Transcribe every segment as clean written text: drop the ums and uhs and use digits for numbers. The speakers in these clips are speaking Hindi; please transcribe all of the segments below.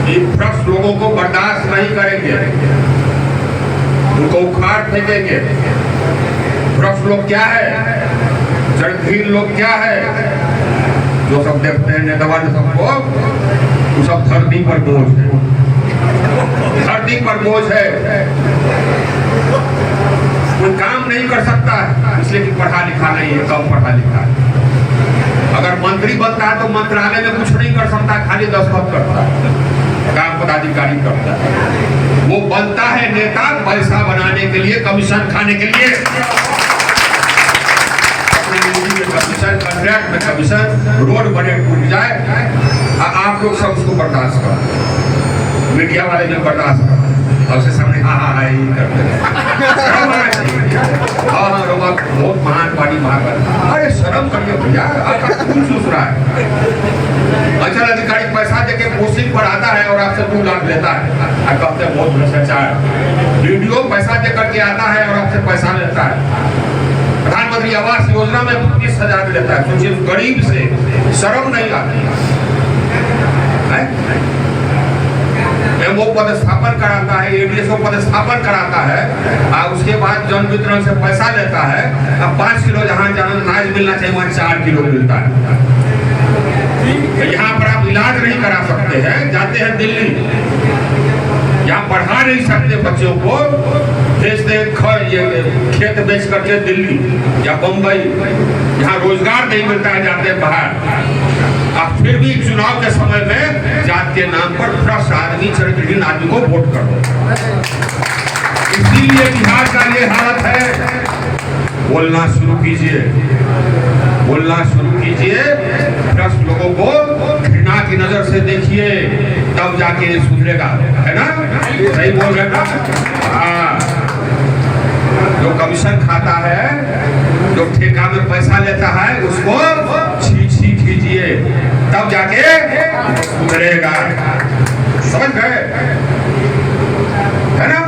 भ्रष्ट लोगों को बर्दाश्त नहीं करेंगे, उनको उखाड़ फेंकेंगे। भ्रष्ट लोग क्या है, जड़धीर लोग क्या है, जो सब देखते हैं नेतवन सबको, वो सब धरती पर बोझ है, धरती पर बोझ है। कोई काम नहीं कर सकता है इसलिए कि पढ़ा लिखा नहीं है, कम पढ़ा लिखा है। अगर मंत्री बनता है तो मंत्रालय में कुछ नहीं कर सकता, खाली दस्तखत करता है, काम पदाधिकारी करता है। वो बनता है नेता पैसा बनाने के लिए, कमीशन खाने के लिए, अपने निजी में कमीशन, कॉन्ट्रैक्ट में कमीशन, रोड बने टूट जाए, आप लोग सब उसको बर्दाश्त करो, मीडिया वाले भी बर्दाश्त करो, और उसके सामने हाँ हाँ हाँ ही करते हैं। बहुत महान पार्टी महान, अरे शर्म करिए भैया, आपका खून चूस रहा है। अंचल अधिकारी पैसा देके पोस्टिंग पर आता है और आपसे 2 लाख लेता है, आप कहते हैं बहुत भ्रष्टाचार। वीडियो पैसा दे करके आता है और आपसे पैसा लेता है। प्रधानमंत्री आवास योजना में 25,000 लेता है, सोचिए गरीब से, शर्म नहीं आती है। वो पदस्थापन कराता है, एडीएसओ पदस्थापन कराता है, और उसके बाद जन वितरण से पैसा लेता है। अब 5 किलो जहाँ अनाज मिलना चाहिए वहाँ 4 किलो मिलता है। यहाँ पर आप इलाज नहीं करा सकते हैं, जाते हैं दिल्ली, यहाँ पढ़ा नहीं सकते बच्चों को, भेजते ये खेत बेच करके दिल्ली या बम्बई, यहाँ रोजगार नहीं मिलता है, जाते हैं बाहर। आप फिर भी चुनाव के समय में जात के नाम पर भ्रष्ट आदमी, चरित्रहीन आदमी को वोट करो। इसीलिए बिहार का ये हालत है। बोलना शुरू कीजिए, बोलना शुरू कीजिए, भ्रष्ट लोगों को घृणा की नजर से देखिए, तब जाके सुधरेगा, है ना? सही बोल रहे ना? हाँ, जो कमीशन खाता है, जो ठेका में पैसा लेता है, उसको छी कीजिए, तब जाके सुधरेगा। समझ गए, है ना?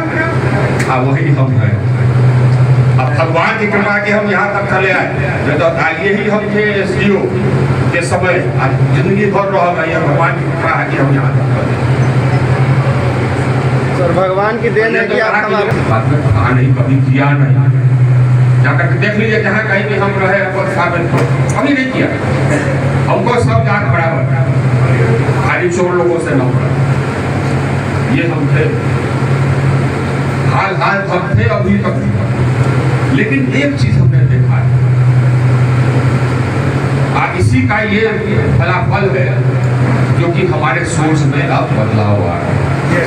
हाँ, वही हम हैं। अब भगवान की कृपा के हम यहाँ तक चले आए, तो यही हम थे एसडीओ के समय, जिंदगी भर रहा है, भगवान की कृपा है कि हम यहाँ तक। सर भगवान की देन है कि आप कहा नहीं, कभी किया नहीं, जाकर देख लीजिए जहाँ कहीं भी हम रहे, कभी नहीं किया। हमको सब जात बराबर, खाली चोर लोगों से न पड़ा, ये हम थे, हाल सब थे, अभी तक भी। लेकिन एक चीज हमने देखा है, इसी का ये फलाफल है जो कि हमारे सोच में अब बदलाव आ रहा है।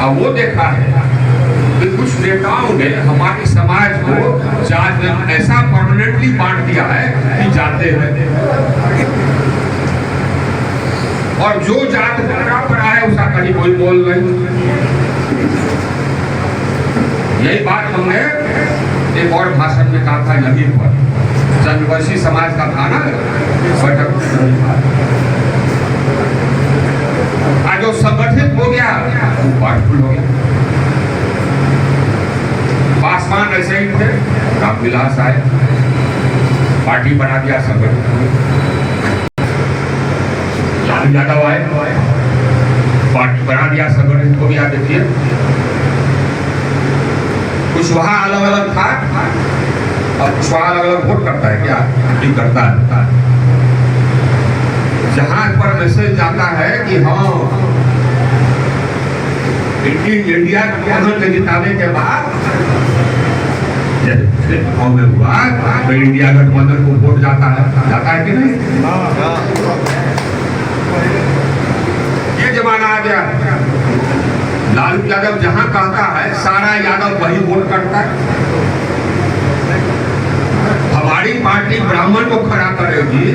अब वो देखा है कि कुछ नेताओं ने हमारे समाज को जात में ऐसा परमानेंटली बांट दिया है कि जाते हैं, और जो जात पड़ा है उसका कहीं कोई बोल नहीं। यही बात हमने एक और भाषण में कहा था, यहीं पर जनवैशी समाज का था ना बैठक, आज जो संगठित हो गया वो पार्टफुल हो गया। पासवान ऐसे ही थे, रामविलास आए, पार्टी बना दिया, संगठित। लालू यादव आए, पार्टी बना दिया, संगठित हो गया। देखिए कुशवाहा अलग अलग था, और कुशवाहा अलग अलग वोट करता है क्या? नहीं करता है। जहां पर मैसेज जाता है कि हाँ इंडिया गठबंधन के जिताने के बाद में हुआ तो इंडिया गठबंधन को वोट जाता है कि नहीं? ये जमाना आ गया। लालू यादव जहां कहता है सारा यादव वही वोट करता है। हमारी पार्टी ब्राह्मण को खड़ा करेगी,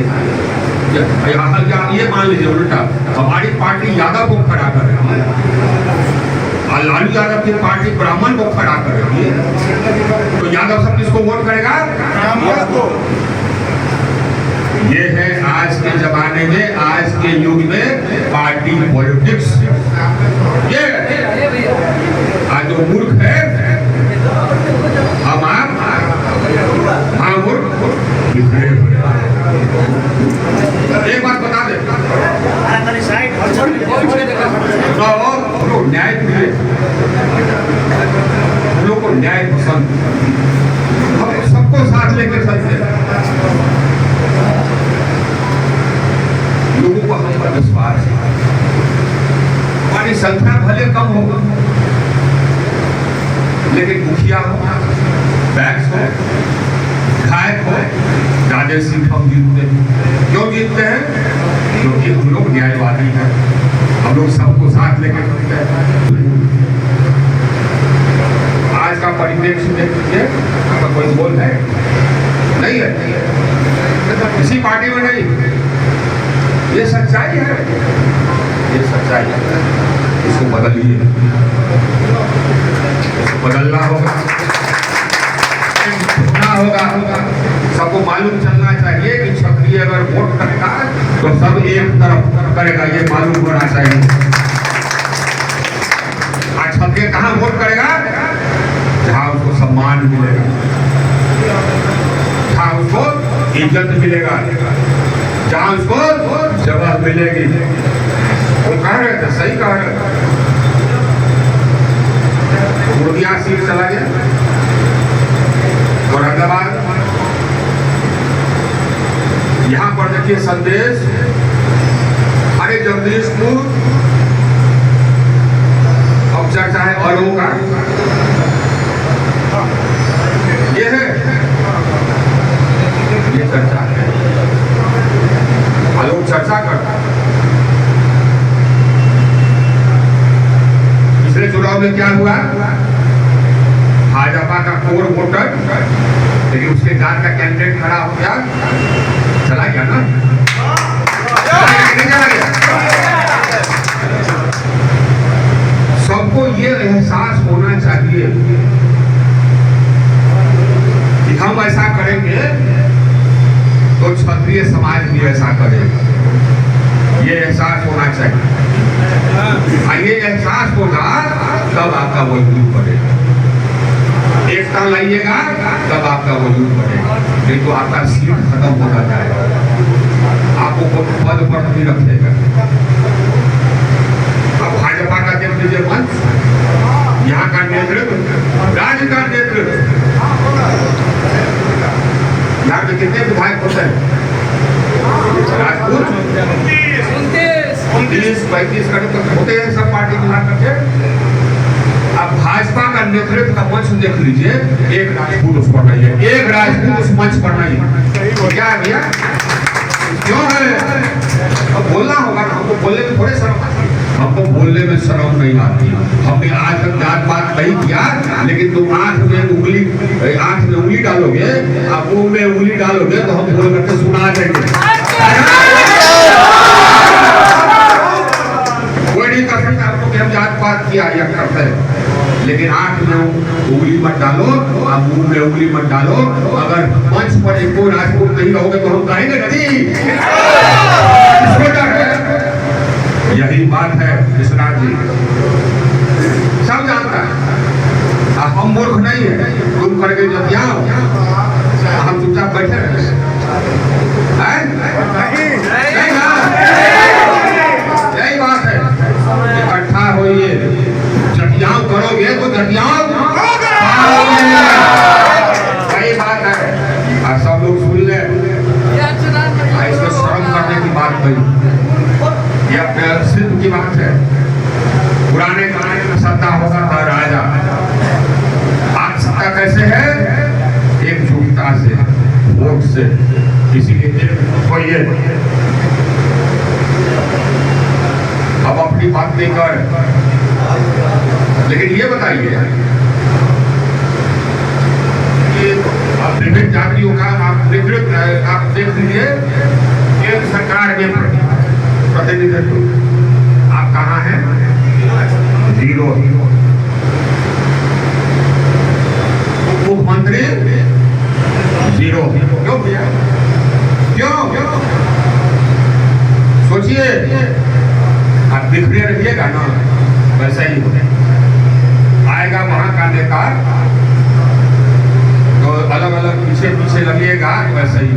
ये मान लीजिए उल्टा, हमारी पार्टी यादव को खड़ा करेगी और लालू यादव की पार्टी ब्राह्मण को खड़ा करेगी, तो यादव सब किसको वोट करेगा? ब्राह्मण को। ये है आज के जमाने में, आज के युग में पार्टी पॉलिटिक्स। ये आज जो मूर्ख है हम आप एक बात बता दे, पर विश्वास है। हमारी संख्या भले कम हो, लेकिन मुखिया हो, पैक्स हो, विधायक हो, ज्यादा सीट हम जीतते हैं। क्यों जीतते हैं? क्योंकि हम लोग न्यायवादी हैं, हम लोग सबको साथ लेके चलते हैं। आज का परिप्रेक्ष्य देख लीजिए, आपका कोई बोल है नहीं है, किसी पार्टी में नहीं। ये सच्चाई है, ये सच्चाई है। इसको बदलिए, इसको बदलना होगा, होगा। सबको मालूम चलना चाहिए कि क्षत्रिय अगर वोट करेगा तो सब एक तरफ करेगा, ये मालूम होना चाहिए। आज क्षत्रिय कहाँ वोट करेगा? जहाँ उसको सम्मान मिलेगा, जहाँ उसको इज्जत मिलेगा, जहाँ उसको जगह मिलेगी। वो कह रहे थे, सही कह रहे थे। पूर्णिया सीट चला गया, औरंगाबाद, यहाँ पर देखिए संदेश, अरे जगदीशपुर, अब चर्चा है औरों का, ये है, ये चर्चा है, लोग चर्चा करते हैं। पिछले चुनाव में क्या हुआ? भाजपा का कोर वोटर, लेकिन उसके जात का कैंडिडेट खड़ा हो गया, चला गया ना, चला गया। सबको ये एहसास होना चाहिए कि हम ऐसा करेंगे तो क्षत्रिय समाज भी ऐसा करेगा। ये एहसास होना चाहिए। ये एहसास होगा तब आपका वजूद बढ़ेगा। एकता लाइएगा तब आपका वजूद बढ़ेगा, नहीं तो आपका सीट खत्म होता जाएगा, आपको पद पर नहीं रखेगा। अब भाजपा का देख लीजिए मंच, यहाँ का नेतृत्व, राज्य का नेतृत्व, यहाँ पे कितने विधायक होते हैं? राजपूत 29-35 का होते हैं सब पार्टी मिला करके। अब भाजपा का नेतृत्व का मंच देख लीजिए, एक राजपूत उस पर नहीं है, एक राजपूत उस मंच पर नहीं है। तो क्या है भैया, क्यों है? अब बोलना होगा ना, हमको बोलने में थोड़े शर्म आती है, हमको बोलने में शर्म नहीं आती। हमने आज तक जात पात नहीं किया, लेकिन तुम आंख में उंगली डालोगे, आप मुंह में उंगली डालोगे तो हम बोल करके सुना देंगे। कोई नहीं कर सकता आपको कि हम जात पात किया या करते हैं, लेकिन आंख में उंगली मत डालो, आप मुंह में उंगली मत डालो। अगर मंच पर एक कोई राजपूत नहीं रहोगे तो हम कहेंगे नहीं, इसको डर है। यही बात है विश्वनाथ जी, सब जानता है। हम मूर्ख नहीं है, तुम करके जब आओ हम चुपचाप बैठे रहे, यही बात है। इकट्ठा होइए, जटियाओं करोगे तो जटियाओं यही बात है। सब लोग सुन ले, इसमें शर्म करने की बात नहीं, ये अपने सिद्ध की बात है। पुराने जमाने में सत्ता होता था राजा, आज सत्ता कैसे है? एकजुटता से, वोट से, इसीलिए कोई अब अपनी बात नहीं कर। लेकिन ये बताइए कि अब विभिन्न जातियों का आप देख लीजिए, केंद्र सरकार में प्रतिनिधित्व आप कहाँ हैं? 0। मुख्यमंत्री 0। क्यों भैया, क्यों? सोचिए, आप बिखरे रहिएगा ना, वैसा ही आएगा वहां का नेता, तो अलग अलग पीछे लगिएगा, वैसा ही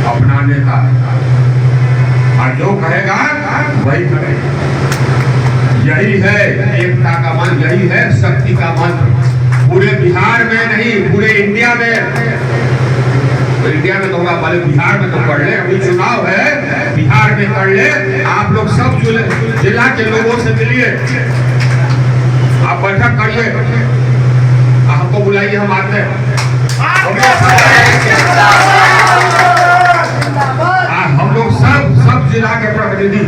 अपना नेता और जो कहेगा वही करेगा। यही है एकता का मंत्र, यही है शक्ति का मंत्र। पूरे बिहार में नहीं, पूरे इंडिया में तो इंडिया में तो होगा, पहले बिहार में तो कर ले, अभी चुनाव है, बिहार में कर ले। आप लोग सब जिला के लोगों से मिलिए, आप बैठक करिए, हमको बुलाइए, हम आते हैं। हम लोग सब जिला के प्रतिनिधि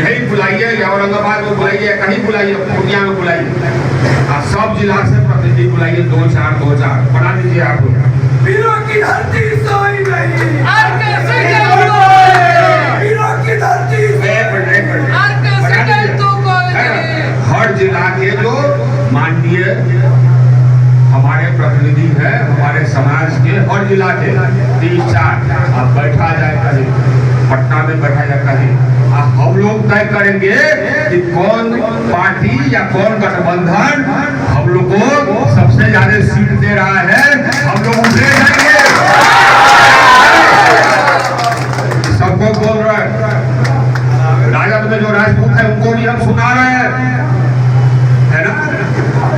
यही बुलाइए, या औरंगाबाद में बुलाइए, कहीं बुलाइए, पूर्णिया में बुलाइए, सब जिला से प्रतिनिधि बुलाइए, 2-4 बना दीजिए। आप वीरों की धरती सोई नहीं, वीरों की धरती हर जिला के जो माननीय हमारे प्रतिनिधि है, हमारे समाज के हर जिला के 3-4 अब बैठा जाए, कहीं पटना में बैठा जाए, कहीं हम लोग तय करेंगे कि कौन पार्टी या कौन गठबंधन हम लोग को सबसे ज्यादा सीट दे रहा है, हम लोग उसे जाएंगे। सबको बोल रहे हैं, राजद में जो राजपूत है उनको भी हम सुना रहे हैं, है ना,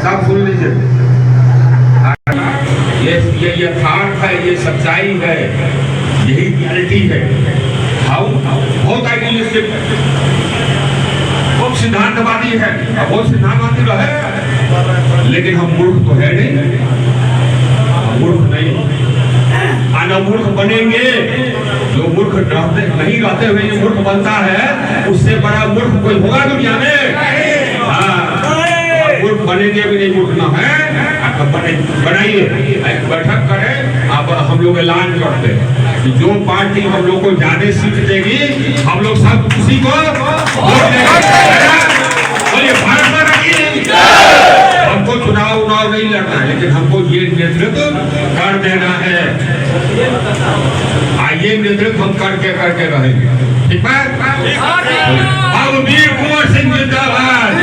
सब सुन लीजिए। ये यथार्थ है, ये सच्चाई है, यही रियलिटी है। हम बहुत आइडियलिस्टिक, बहुत सिद्धांतवादी है, बहुत सिद्धांतवादी रहे, लेकिन हम मूर्ख तो है नहीं, मूर्ख नहीं, आना मूर्ख बनेंगे। जो मूर्ख नहीं रहते हुए ये मूर्ख बनता है, उससे बड़ा मूर्ख कोई होगा दुनिया में? मूर्ख बनेंगे भी नहीं, मूर्ख ना है, बनाइए, एक बैठक करें। अब हम लोग ऐलान करते हैं कि जो पार्टी हम लोग को ज्यादा सीट देगी, हम लोग सब उसी को वोट देंगे। बोलिए भारत माता की। हमको चुनाव नहीं लड़ना है, लेकिन हमको ये नेतृत्व कर देना है। आइए नेतृत्व हम करके रहेंगे, ठीक है? अब वीर कुंवर सिंह जिंदाबाद।